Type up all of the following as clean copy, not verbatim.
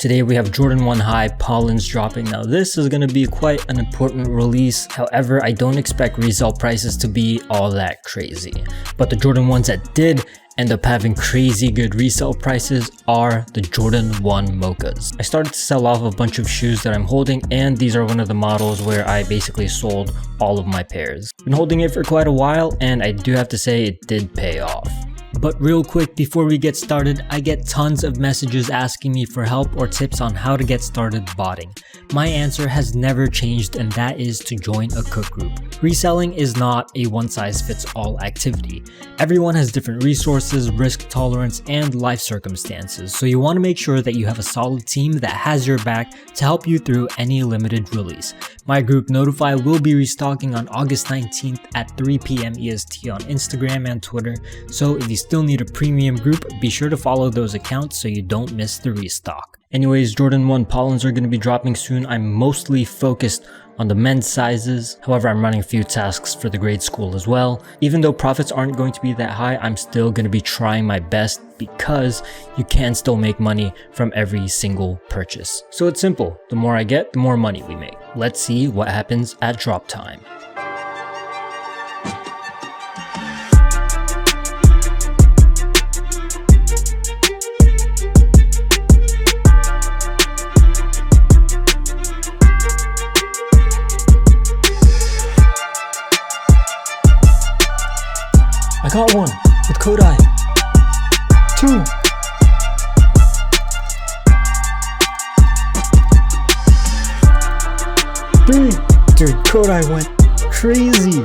Today we have Jordan 1 High Pollens dropping. Now this is going to be quite an important release. However, I don't expect resale prices to be all that crazy. But the Jordan 1s that did end up having crazy good resale prices are the Jordan 1 Mochas. I started to sell off a bunch of shoes that I'm holding, and these are one of the models where I basically sold all of my pairs. Been holding it for quite a while, and I do have to say it did pay off. But real quick before we get started, I get tons of messages asking me for help or tips on how to get started botting. My answer has never changed, and that is to join a cook group. Reselling is not a one-size-fits-all activity. Everyone has different resources, risk tolerance, and life circumstances, so you want to make sure that you have a solid team that has your back to help you through any limited release. My group Notify will be restocking on August 19th at 3 p.m. EST on Instagram and Twitter, so if you still need a premium group, be sure to follow those accounts so you don't miss the restock. Anyways, Jordan 1 Pollens are going to be dropping soon. I'm mostly focused on the men's sizes. However, I'm running a few tasks for the grade school as well. Even though profits aren't going to be that high, I'm still going to be trying my best because you can still make money from every single purchase. So it's simple. The more I get, the more money we make. Let's see what happens at drop time. I got one with KODAI. 2. Dude, KODAI went crazy.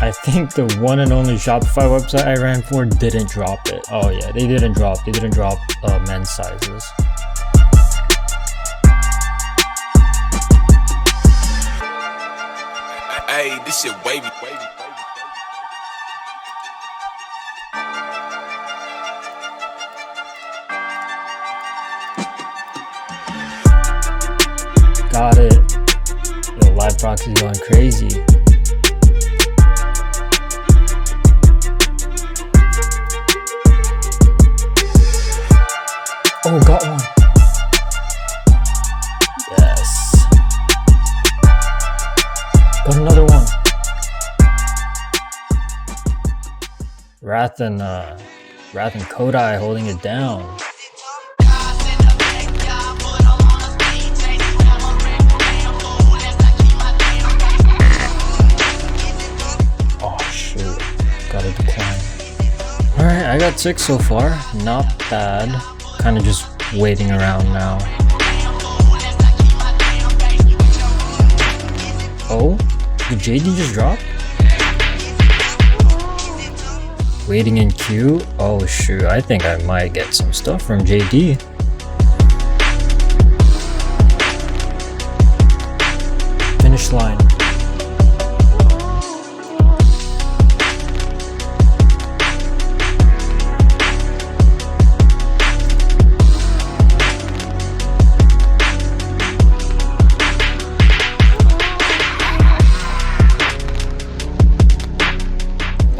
I think the one and only Shopify website I ran for didn't drop it. Oh yeah, they didn't drop men's sizes. Hey, this shit wavy. Got it. Yo, live proxy going crazy. Oh, got one. Yes. Got another one. Wrath and KODAI holding it down. Oh shoot, gotta decline. Alright, I got 6 so far. Not bad. Kind of just waiting around now. Oh, did JD just drop? Waiting in queue? Oh shoot, I think I might get some stuff from JD. Finish line.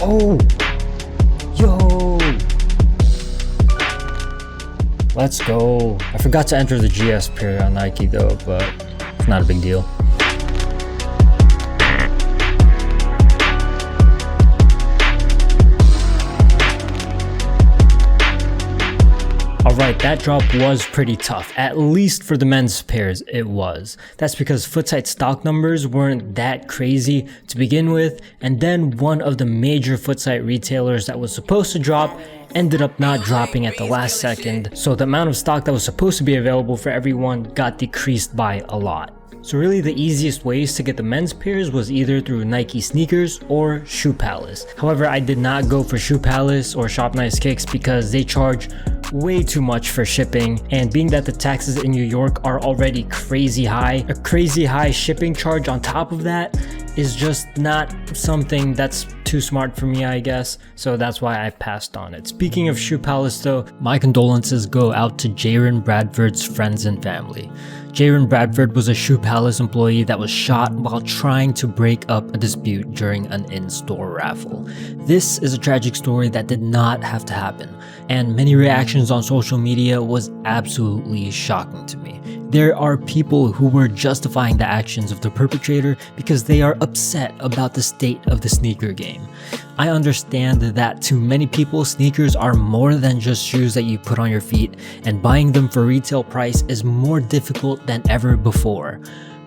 Oh, yo, let's go. I forgot to enter the GS pair on Nike though, but it's not a big deal. Alright, that drop was pretty tough, at least for the men's pairs it was. That's because Footsite stock numbers weren't that crazy to begin with, and then one of the major Footsite retailers that was supposed to drop ended up not dropping at the last second, so the amount of stock that was supposed to be available for everyone got decreased by a lot. So really the easiest ways to get the men's pairs was either through Nike sneakers or Shoe Palace. However, I did not go for Shoe Palace or Shop Nice Kicks because they charge way too much for shipping, and being that the taxes in New York are already crazy high, a crazy high shipping charge on top of that is just not something that's too smart for me, I guess, so that's why I passed on it. Speaking of Shoe Palace though, my condolences go out to Jaron Bradford's friends and family. Jaron Bradford was a Shoe Palace employee that was shot while trying to break up a dispute during an in-store raffle. This is a tragic story that did not have to happen, and many reactions on social media was absolutely shocking to me. There are people who were justifying the actions of the perpetrator because they are upset about the state of the sneaker game. I understand that to many people, sneakers are more than just shoes that you put on your feet, and buying them for retail price is more difficult than ever before.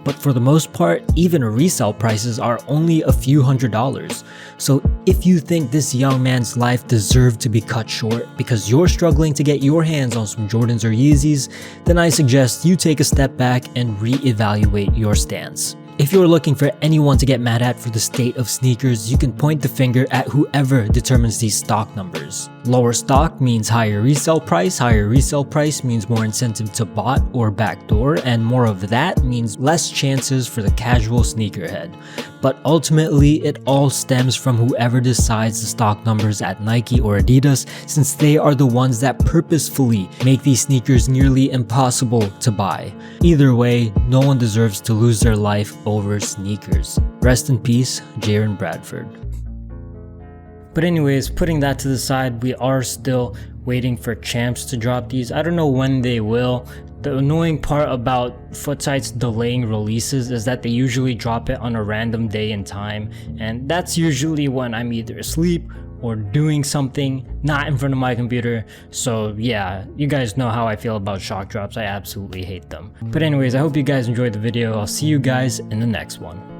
But for the most part, even resale prices are only a few $100s. So if you think this young man's life deserved to be cut short because you're struggling to get your hands on some Jordans or Yeezys, then I suggest you take a step back and reevaluate your stance. If you're looking for anyone to get mad at for the state of sneakers, you can point the finger at whoever determines these stock numbers. Lower stock means higher resale price means more incentive to bot or backdoor, and more of that means less chances for the casual sneakerhead. But ultimately, it all stems from whoever decides the stock numbers at Nike or Adidas, since they are the ones that purposefully make these sneakers nearly impossible to buy. Either way, no one deserves to lose their life over sneakers. Rest in peace, Jaron Bradford. But anyways, putting that to the side, we are still waiting for Champs to drop these. I don't know when they will. The annoying part about foot sites delaying releases is that they usually drop it on a random day and time, and that's usually when I'm either asleep or doing something not in front of my computer. So yeah, you guys know how I feel about shock drops. I absolutely hate them. But anyways, I hope you guys enjoyed the video. I'll see you guys in the next one.